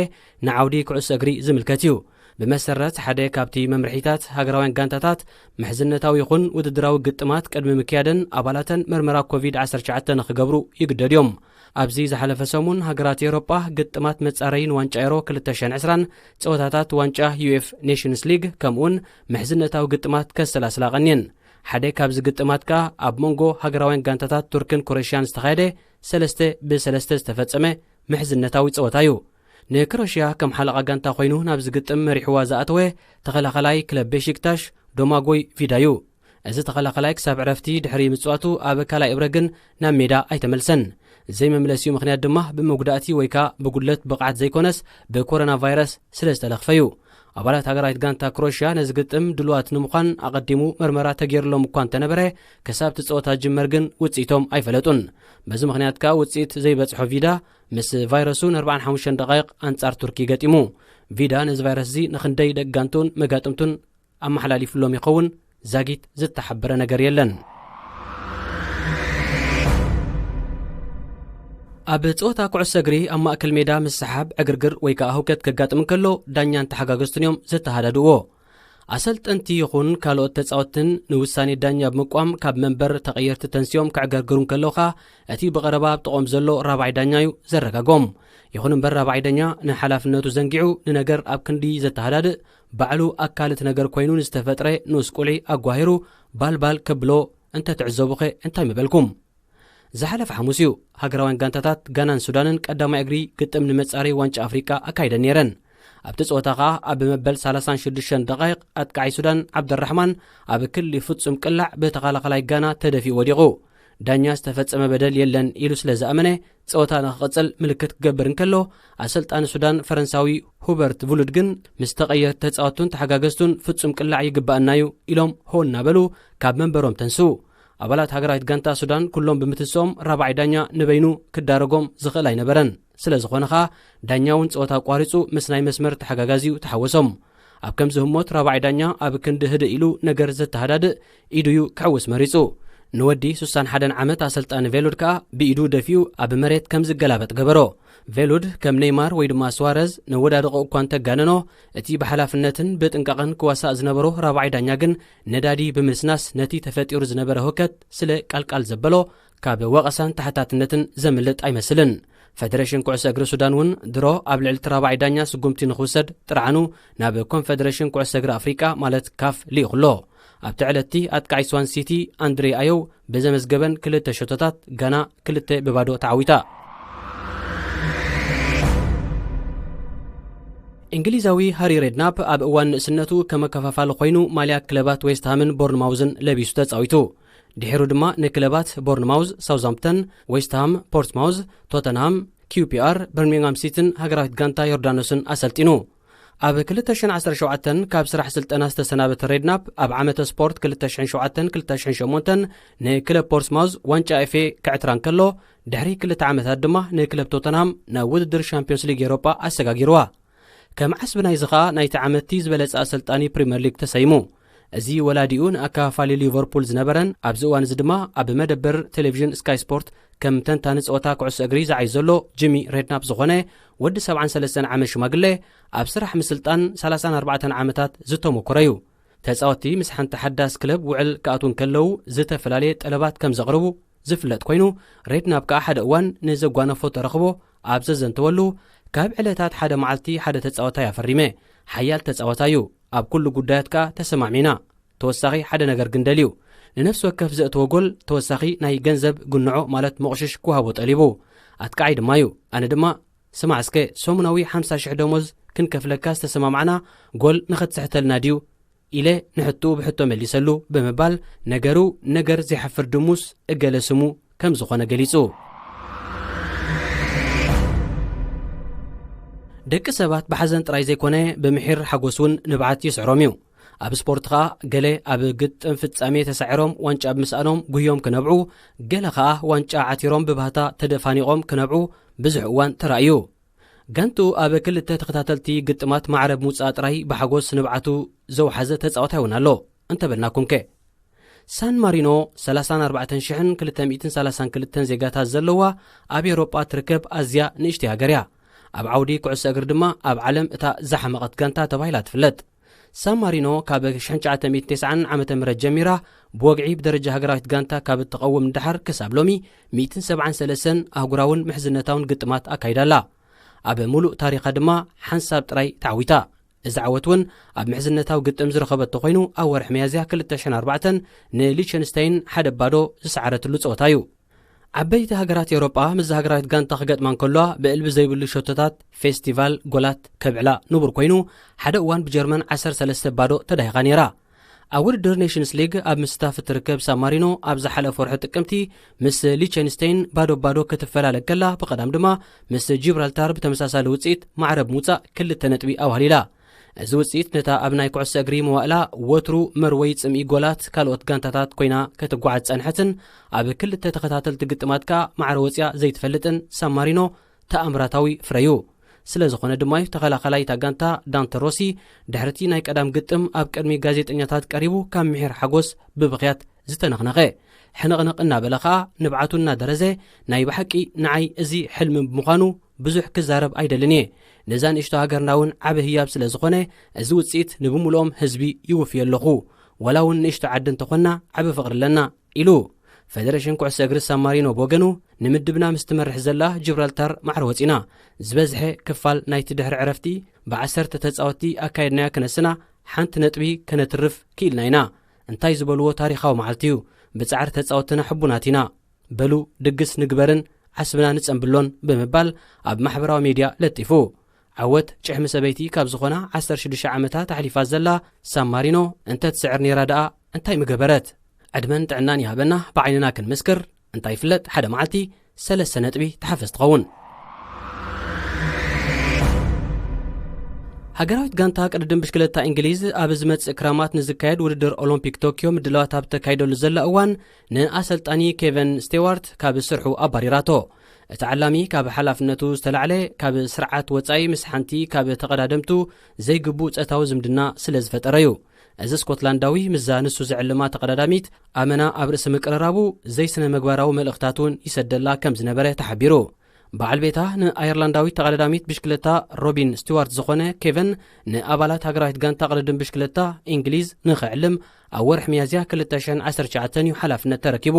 ንዓውዲ ኩዕሶ እግሪ ዝምልከት እዩ። بمسرت حدا كابتي ممرحيتات هاجراوين جانتات محزنتاو يخون وددراو قطمات قدم مكيادن أبالاتن مرمرا كوفيد 19 نخجبرو يقدر يوم أبزي زحلف سمون هاجرات أوروبا قطمات متصارين وانش ايرو كلتشان عسران صوتات وانشا يوف نيشنز ليج كمون محزنتاو قطمات كسلاسلا غنين حدا كابز قطمات كا أب مونغو هاجراوين جانتات تركن كوريشيان استخاده سلسته بسلسته استفتصمه محزنتاو صوتايو نكروشيا كم حلقة جانتا خوينو نابز قطم مريحوا زاتوه تخلقلاي كلب بيشكتاش دوماغوي فيدايو إذا تخلقلايك ساب عرفتي دحري مصواتو أبكالا إبرجن نام ميدا أي تملسن زي ما ملسيو مخنيات دمه بموجداتي ويكا بقولت بقعد زي كونس بكورونا فيروس 3000 أبالات هاجرايت جانتا كروشيا نزقطم دلوات نمخان أقدمو مرمرا تغير لهم كان تنبره كساب تصوتا جمرجن وتصيتهم أي فلتون بزم مخنيات كا وتصيت زي بصحو فيدا مس فيروسون 45 دقائق أنصار تركي قتيمو فيدا نز فيروس زي نخندي دقانتون مقاتمتون أما حلالي فلوم يقون زاقيت زت تحبر نجر يلن أب تصوتا كعس أجري أما أكل ميدا من السحاب أجرجر ويكا هوكت كجات من كله دانيان تحققستن يوم زت هذا دوو أصلت أنت يخون كالو تتصوتن نوساني دانيا بمقام كاب منبر تغيير تنسيوم كعجرجرون كلوخا أتي بغرباب تقوم زلو رابع دانيايو زرقا قوم يخون منبر رابع دانيا نحلاف الناتو زنجعو ننجر أب كندي زت هذا بعلو أكالت نجر كوينون استفترة نوسكولي أقواهرو بالبال كبلو أنت تعزوبخي أنت مبالكم زحلف حموسيو هاجراوين جانتات غانان سودانن قدامي اغري قطم نمصاري وانچ افريكا اكايدن نيرن ابت صوتاغا اب مبل 36 دقائق اتقاي سودان عبد الرحمن اب كل فصم قلع بتخالخلاي غانا تدفي وديقو دانيا استفصم بدل يلن يلو سلازامنه صوتا نخصل ملكت غبرن كلو اسلطان سودان فرنساوي هوبرت فولودغن مستقير تصاوتون تحغاغستون فصم قلع يغبانايو إلهم هون نابلو كاب منبروم تنسو أبلات هاجرايت جانتا سودان كلهم بمتسوم رابع دانيا نبينو كدارقوم زخلاي نبرن سلازخونخا دانياون صوتا قواريصو مسناي مسمر تحغاغازيو تحوسهم أب كم زهموت رابع دانيا أب كند هد إلو نجر زتهداد إيديو كعوس مريصو نودي سوسان حدن عمت أسلطان فيلود كا بإيدو دفيو أب مريت كم زقلابت قبرو فيلود كم نيمار ويدما سوارز نودا دقو كوانتا غاننو اتي بحلافنتن بتنققن كواسا زنبرو رابع دانيا جن ندادي بمسناس نتي تفتيور زنبره هوكت سلا قالقال زبلو كاب وقسان تحتاتنتن زملت اي مسلن فدريشن كوعس اجر سودان ون درو قبل الترابع دانيا سقومتي نخوسد طرعنو ناب كونفدريشن كوعس اجر افريكا مالت كاف ليخلو ابتعلتي اتقاي سوان سيتي اندري ايو بزمزغبن كلته شوتات غانا كلته ببادو تعويتا إنجليزاوي هاري ريدناب أب أوان سنتو كما كفافال خوينو ماليا كلابات ويست هامن بورنماوزن لبيسو تتصاويتو دحيرو دما نكلابات بورنماوز ساوزامبتون ويست هام بورتماوز توتنهام كيو بي ار برمنغهام سيتن هاجرايت غانتا يوردانوسن أسلتينو ኣብ 2017 ካብ ስራሕ ስልጠና ዝተሰናበተ ሬድናፕ ኣብ ዓመተ ስፖርት 2007-2008 ንክለብ ፖርትስማውዝ ዋንጫ ኤፍ ኤ ክዕትራን ከሎ ድሕሪ 2 ዓመታት ድማ ንክለብ ቶተንሃም ናብ ውድድር ሻምፒዮንስ ሊግ ኤውሮጳ ኣሰጋጊርዋ ከም ዓስቢ ናይ ዝኻ ናይቲ ዓመቲ ዝበለጸ ኣሰልጣኒ ፕሪምየር ሊግ ተሰይሙ እዚ ወላዲኡ ንኣካፋሊ ሊቨርፑል ዝነበረን ኣብዚ እዋን እዚ ድማ ኣብ መደበር ቴሌቪዥን ስካይ ስፖርት ከም ተንታኒ ጸወታ ኩዕሶ እግሪ ዝዓይ ዘሎ ጂሚ ሬድናፕ ዝኾነ ወዲ 73 ዓመት ሽማግለ ኣብ ስራሕ ምስልጣን 34 ዓመታት ዝተሞክረ እዩ ተጻወቲ ምስ ሓንቲ ሓዳስ ክለብ ውዕል ከኣቱን ከለው ዝተፈላለየ ጠለባት ከም ዘቕርቡ ዝፍለጥ ኮይኑ ሬድናፕ ከዓ ሓደ እዋን ንዘጓነፎ ተረኽቦ ኣብ ዘዘንተወሉ ካብ ዕለታት ሓደ መዓልቲ ሓደ ተጻወታ ያፈሪመ ሓያል ተጻወታ እዩ ኣብ ኩሉ ጉዳያት ከዓ ተሰማዕሚና ተወሳኺ ሓደ ነገር ግንደልዩ ንነፍሲ ወከፍ ዘእትወ ጎል ተወሳኺ ናይ ገንዘብ ጉንዖ ማለት መቕሽሽ ክውሃቦ ጠሊቡ ኣትከዓይ ድማ እዩ ኣነ ድማ ስማዕስከ ሰሙናዊ 50,000 ደሞዝ ክንከፍለካ ዝተሰማምዓና ጎል ንኸትስሕተልና ድዩ ኢለ ንሕቱ ብሕቶ መሊሰሉ ብምባል ነገሩ ነገር ዘይሓፍር ድሙስ እገለ ስሙ ከም ዝኾነ ገሊጹ ደቂ ሰባት ብሓዘን ጥራይ ዘይኮነ ብምሒር ሓጎስውን ንብዓት ይስዕሮም እዩ ኣብ ስፖርት ከዓ ገለ ኣብ ግጥም ፍጻሜ ተሳዒሮም ዋንጫ ብምስኣኖም ጉህዮም ክነብዑ ገለ ከዓ ዋንጫ ዓቲሮም ብባህታ ተደፋኒቖም ክነብዑ ብዙሕ እዋን ተራእዩ ጋንቱ ኣብ ክልተ ተኸታተልቲ ግጥማት ማዕረብ ሙፃእ ጥራይ ብሓጎስ ንብዓቱ ዘውሓዘ ተጻወታ ይውን ኣሎ እንተበልናኩም ከ ሳን ማሪኖ 34,232 ዜጋታት ዘለዋ ኣብ ኤውሮጳ ትርከብ ኣዝያ ንእሽቲ ሃገር እያ ኣብ ዓውዲ ኩዕሶ እግሪ ድማ ኣብ ዓለም እታ ዘሓመቐት ጋንታ ተባሂላ ትፍለጥ ሳን ማሪኖ ካብ 1990 ዓመተ ምህረት ጀሚራ ብወግዒ ብደረጃ ሃገራዊት ጋንታ ካብ እትቐውም እንድሓር ክሳብ ሎሚ 173 ኣህጉራውን ምሕዝነታውን ግጥማት ኣካይዳላ ኣብ ሙሉእ ታሪኻ ድማ ሓንሳብ ጥራይ ተዓዊታ እዚ ዓወት እውን ኣብ ምሕዝነታዊ ግጥም ዝረኸበቶ ኮይኑ ኣብ ወርሒ መያዝያ 2004 ንሊቸንስታይን 1-0 ዝሰዓረትሉ ጸወታ እዩ ዓበይቲ ሃገራት ኤውሮጳ ምስ ሃገራዊት ጋንታ ክገጥማን ከለዋ ብዕልቢ ዘይብሉ ሸቶታት ፌስቲቫል ጎላት ከብዕላ ንቡር ኮይኑ ሓደ እዋን ብጀርመን 13-0 ተዳሂኻ ነይራ ኣብ ውድድር ኔሽንስ ሊግ ኣብ ምስታፍ እትርከብ ሳን ማሪኖ ኣብ ዝሓለፈ ወርሒ ጥቅምቲ ምስ ሊቸንስታይን 0-0 ክትፈላለግ ከላ ብቐዳም ድማ ምስ ጂብራልታር ብተመሳሳሊ ውፅኢት ማዕረብ ሙፃእ 2 ነጥቢ ኣዋህሊላ እዚ ውፅኢት ነታ ኣብ ናይ ኩዕሶ እግሪ መዋእላ ወትሩ መርወይ ጽምኢ ጎላት ካልኦት ጋንታታት ኮይና ከተጓዓዝ ጸንሐትን ኣብ ክልተ ተኸታተልቲ ግጥማት ከዓ ማዕረ ወፅያ ዘይትፈልጥን ሳን ማሪኖ ተኣምራታዊ ፍረዩ ስለ ዝኾነ ድማ ተኸላኸላይ ጋንታ ዳንተ ሮሲ ድሕርቲ ናይ ቀዳም ግጥም ኣብ ቅድሚ ጋዜጠኛታት ቀሪቡ ካብ ምሒር ሓጎስ ብብኽያት ዝተነኽነኸ ሕንቕንቕ እናበለ ከዓ ንብዓቱ እናደረዘ ናይ ብሓቂ ንዓይ እዚ ሕልሚ ብምዃኑ ብዙሕ ክዛረብ ኣይደልን እየ ነዛ ንእሽቶ ሃገርና እውን ዓበ ህያብ ስለ ዝኾነ እዚ ውፅኢት ንብምልኦም ህዝቢ ይውፍዮ ኣለኹ ወላ እውን ንእሽቶ ዓዲ እንተኾና ዓበ ፍቕሪ ኣለና ኢሉ ፌደሬሽን ኩዕሶ እግሪ ሳን ማሪኖ ብወገኑ ንምድብና ምስ ትመርሕ ዘላ ጂብራልታር ማዕረ ወፂና ዝበዝሐ ክፋል ናይቲ ድሕሪ ዕረፍቲ ብ10 ተጻወቲ ኣካይድናያ ክነስና ሓንቲ ነጥቢ ከነትርፍ ክኢልና ኢና እንታይ ዝበልዎ ታሪኻዊ መዓልቲ እዩ ብጻዕሪ ተጻወትና ሕቡናት ኢና በሉ ድግስ ንግበርን ዓስብና ንጸንብሎን ብምባል ኣብ ማሕበራዊ ሚድያ ለጢፉ ዓወት ጭሕሚ ሰበይቲ ካብ ዝኾና 16 ዓመታት ኣሕሊፋ ዘላ ሳን ማሪኖ እንተትስዕር ነይራ ደኣ እንታይ ምገበረት ዕድመን ጥዕናን ይሃበና ብዓይንና ክንምስክር እንታይ ፍለጥ ሓደ መዓልቲ 3 ነጥቢ ተሓፈስ ትኸውን ሃገራዊት ጋንታ ቅድድም ብሽክለታ እንግሊዝ ኣብ ዝመጽእ ክራማት ንዝካየድ ውድድር ኦሎምፒክ ቶኪዮ ምድለዋት ኣብ ተካይደሉ ዘላ እዋን ንኣሰልጣኒ ኬቨን ስቴዋርት ካብ ስርሑ ኣባሪራቶ እቲ ዓላሚ ካብ ሓላፍነቱ ዝተላዕለ ካብ ስርዓት ወጻኢ ምስ ሓንቲ ካብ ተቐዳደምቱ ዘይግቡእ ጸታዊ ዝምድና ስለ ዝፈጠረ እዩ እዚ ስኮትላንዳዊ ምዛ ንሱ ዝዕልማ ተቐዳዳሚት ኣመና ኣብ ርእሲ ምቅርራቡ ዘይስነ ምግባራዊ መልእኽታቱን ይሰደላ ከም ዝነበረ ተሓቢሩ በዓል ቤታ ንኣየርላንዳዊት ተቐዳዳሚት ብሽክለታ ሮቢን ስቲዋርት ዝኾነ ኬቨን ንኣባላት ሃገራዊት ጋንታ ቅድድም ብሽክለታ እንግሊዝ ንኽዕልም ኣብ ወርሒ መያዝያ 2019 እዩ ሓላፍነት ተረኪቡ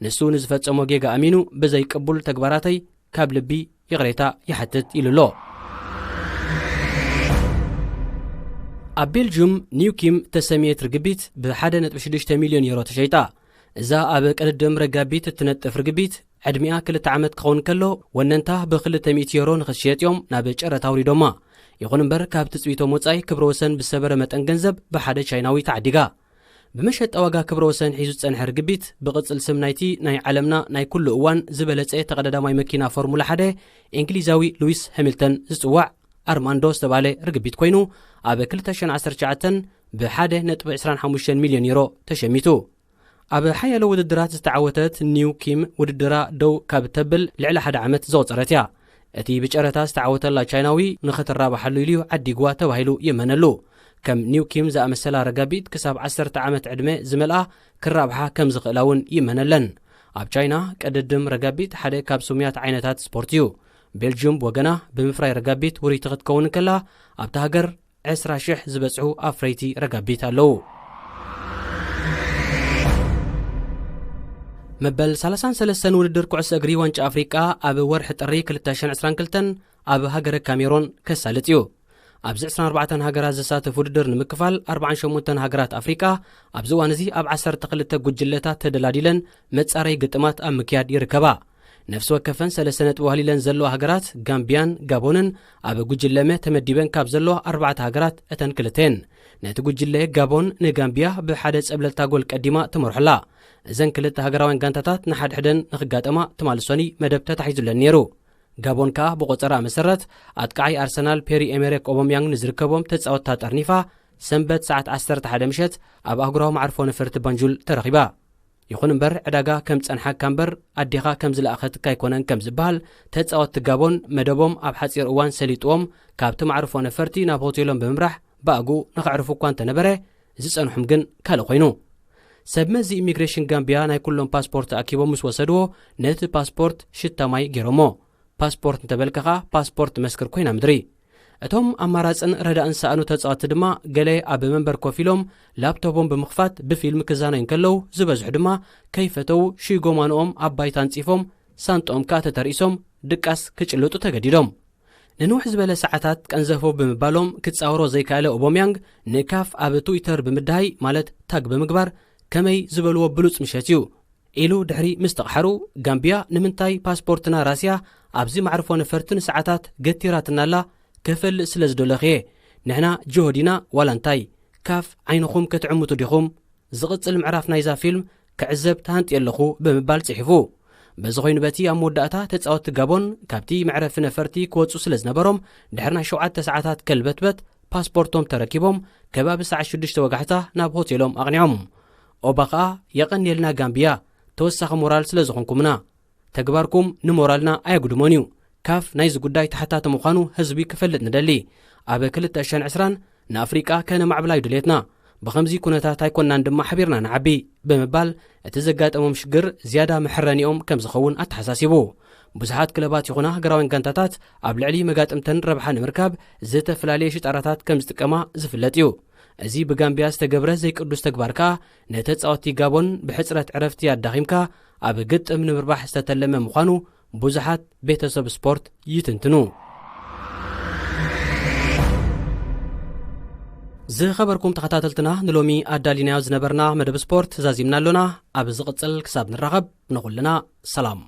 ንሱ ንዝፈጸሞ ጌጋ ኣሚኑ ብዘይቅቡል ተግባራተይ ካብ ልቢ ይቕሬታ ይሓትት ኢሉሎ ኣብ ቤልጅየም ኒውኪም ተሰሚየት ርግቢት ብ1.6 ሚልዮን ዩሮ ተሸይጣ እዛ ኣብ ቅድድም ረጋቢት እትነጥፍ ርግቢት ዕድሚኣ 2 ዓመት ክኸውን ከሎ ወነንታ ብ200 ዩሮ ንኽትሸየጥ እዮም ናብ ጨረታ ኣውሪዶማ ይኹን እምበር ካብ ትፅቢቶም ወጻኢ ክብረ ወሰን ብሰበረ መጠን ገንዘብ ብሓደ ቻይናዊ ተዓዲጋ ብመሸጣ ዋጋ ክብረ ወሰን ሒዙ ዝጸንሐ ርግቢት ብቕጽል ስም ናይቲ ናይ ዓለምና ናይ ኩሉ እዋን ዝበለጸ ተቐዳዳማይ መኪና ፎርሙላ 1 እንግሊዛዊ ሉዊስ ሃሚልተን ዝጽዋዕ ኣርማንዶ ዝተባለ ርግቢት ኮይኑ ኣብ 2019 ብ1.25 ሚልዮን ዩሮ ተሸሚቱ ኣብ ሓያሎ ውድድራት ዝተዓወተት ኒው ኪም ውድድራ ደው ካብ ተብል ልዕሊ 1 ዓመት ዘቑፀረት እያ እቲ ብጨረታ ዝተዓወተላ ቻይናዊ ንኽትራባሓሉ ኢሉ ዓዲግዋ ተባሂሉ ይመነሉ ከም ኒው ኪም ዝኣመሰላ ረጋቢት ክሳብ 10 ዓመት ዕድመ ዝመልኣ ክራብሓ ከም ዝኽእላ እውን ይመነለን ኣብ ቻይና ቀደድም ረጋቢት ሓደ ካብ ሱሙያት ዓይነታት ስፖርት እዩ ቤልጅየም ወገና ብምፍራይ ረጋቢት ውሪይቲ ክትከውን ከላ ኣብታ ሃገር 20,000 ዝበፅሑ ኣፍረይቲ ረጋቢት ኣለዉ መበል 33 ውድድር ኩዕሶ እግሪ ዋንጫ ኣፍሪቃ ኣብ ወርሒ ጥሪ 2022 ኣብ ሃገረ ካሜሮን ከሳልጥ እዩ ኣብዚ 24 ሃገራት ዝሳተፍ ውድድር ንምክፋል 48 ሃገራት ኣፍሪቃ ኣብዚ እዋን እዚ ኣብ 12 ጉጅለታት ተደላዲለን መጻረይ ግጥማት ኣብ ምክያድ ይርከባ ነፍሲ ወከፈን 3 ነጥቢ ዋህሊለን ዘለዋ ሃገራት ጋምቢያን ጋቦንን ኣብ ጉጅለመ ተመዲበን ካብ ዘለዋ 4 ሃገራት እተን ክልተን ነቲ ጉጅለ ጋቦን ንጋምቢያ ብሓደ ጸብለልታ ጎል ቀዲማ ትመርሖላ እዘን ክልተ ሃገራውያን ጋንታታት ንሓድሕደን ንኽጋጠማ ትማልሶኒ መደብ ተታሒዙለን ነይሩ ጋቦን ከዓ ብቆፀራ መሰረት ኣጥቃዓይ ኣርሰናል ፔሪ ኤሜሪክ ኦቦምያንግ ንዝርከቦም ተጻወትታ ጠርኒፋ ሰንበት ሰዓት 11 ምሸት ኣብ ኣህጉራዊ ማዕርፎ ነፈርቲ ባንጁል ተረኺባ ይኹን እምበር ዕዳጋ ከም ጸንሓካ እምበር ኣዴኻ ከም ዝለኣኸትካ ኣይኮነን ከም ዝበሃል ተጻወትቲ ጋቦን መደቦም ኣብ ሓፂር እዋን ሰሊጥዎም ካብቲ ማዕርፎ ነፈርቲ ናብ ሆቴሎም ብምምራሕ ባእጉ ንኽዕርፉ እኳ እንተነበረ ዝጸንሑም ግን ካልእ ኮይኑ ሰብ መዚ ኢሚግሬሽን ጋምቢያ ናይ ኩሎም ፓስፖርት ኣኪቦም ምስ ወሰድዎ ነቲ ፓስፖርት ሽታማይ ገይሮሞ ፓስፖርት እንተበልከኻ ፓስፖርት መስክር ኮይና ምድሪ እቶም ኣማራፅን ረዳእን ሰኣኑ ተጻወትቲ ድማ ገለ ኣብ መንበር ኮፍ ኢሎም ላፕቶፖም ብምኽፋት ብፊልም ክዛነዩ ከለዉ ዝበዝሑ ድማ ከይፈተው ሽጎማንኦም ኣብ ባይታ አንጺፎም ሳንጦኦም ከዓ ተተርእሶም ድቃስ ክጭልጡ ተገዲዶም ንንውሕ ዝበለ ሰዓታት ቀንዘፎ ብምባሎም ክጻወሮ ዘይከኣለ ኦቦምያንግ ንካፍ ኣብ ትዊተር ብምድሃይ ማለት ታግ ብምግባር ከመይ ዝበልዎ ብሉጽ ምሸት እዩ ኢሉ ድሕሪ ምስ ተቕሓሩ ጋምቢያ ንምንታይ ፓስፖርትና ራስያ ኣብዚ ማዕርፎ ነፈርትን ሰዓታት ገቲራትናላ ከፈልእ ስለ ዝደለኽየ ንሕና ጅሆዲና ዋላ እንታይ ካፍ ዓይንኹም ክትዕምቱ ዲኹም ዝቕጽል ምዕራፍ ናይዛ ፊልም ክዕዘብ ተሃንጢ ኣለኹ ብምባል ጽሒፉ በዚ ኾይኑ በቲ ኣብ መወዳእታ ተጻወትቲ ጋቦን ካብቲ መዕረፊ ነፈርቲ ክወፁ ስለ ዝነበሮም ድሕርና 7 ሰዓታት ከልበትበት ፓስፖርቶም ተረኪቦም ከባቢ ሰዓት 6 ወጋሕታ ናብ ሆቴሎም ኣቕኒዖም ኦባ ከዓ የቐኒየልና ጋምቢያ ተወሳኺ ሞራል ስለ ዝኾንኩምና ተግባርኩም ንሞራልና ኣየጉድሞን እዩ ካፍ ናይዚ ጉዳይ ተሓታተ ምዃኑ ህዝቢ ክፈልጥ ንደሊ ኣብ 2020 ንኣፍሪቃ ከነማዕብላ ድሌትና ብኸምዚ ኩነታት ኣይኮናን ድማ ሓቢርና ንዓቢ ብምባል እቲ ዘጋጠሞም ሽግር ዝያዳ ምሕረኒኦም ከም ዝኸውን ኣተሓሳሲቡ ብዙሓት ክለባት ይኹና ሃገራውያን ጋንታታት ኣብ ልዕሊ መጋጥምተን ረብሓ ንምርካብ ዝተፈላለየ ሽጣራታት ከም ዝጥቀማ ዝፍለጥ እዩ እዚ ብጋምቢያ ዝተገብረ ዘይቅዱስ ተግባር ከዓ ነተጻወቲ ጋቦን ብሕፅረት ዕረፍቲ ኣዳኺምካ ኣብ ግጥም ንምርባሕ ዝተተለመ ምዃኑ ብዙሓት ቤተሰብ ስፖርት ይትንትኑ ዝኸበርኩም ተኸታተልትና ንሎሚ ኣዳሊናዮ ዝነበርና መደብ ስፖርት ዛዚምና ኣሎና ኣብ ዝቕጽል ክሳብ ንራኸብ ንኹልና ሰላም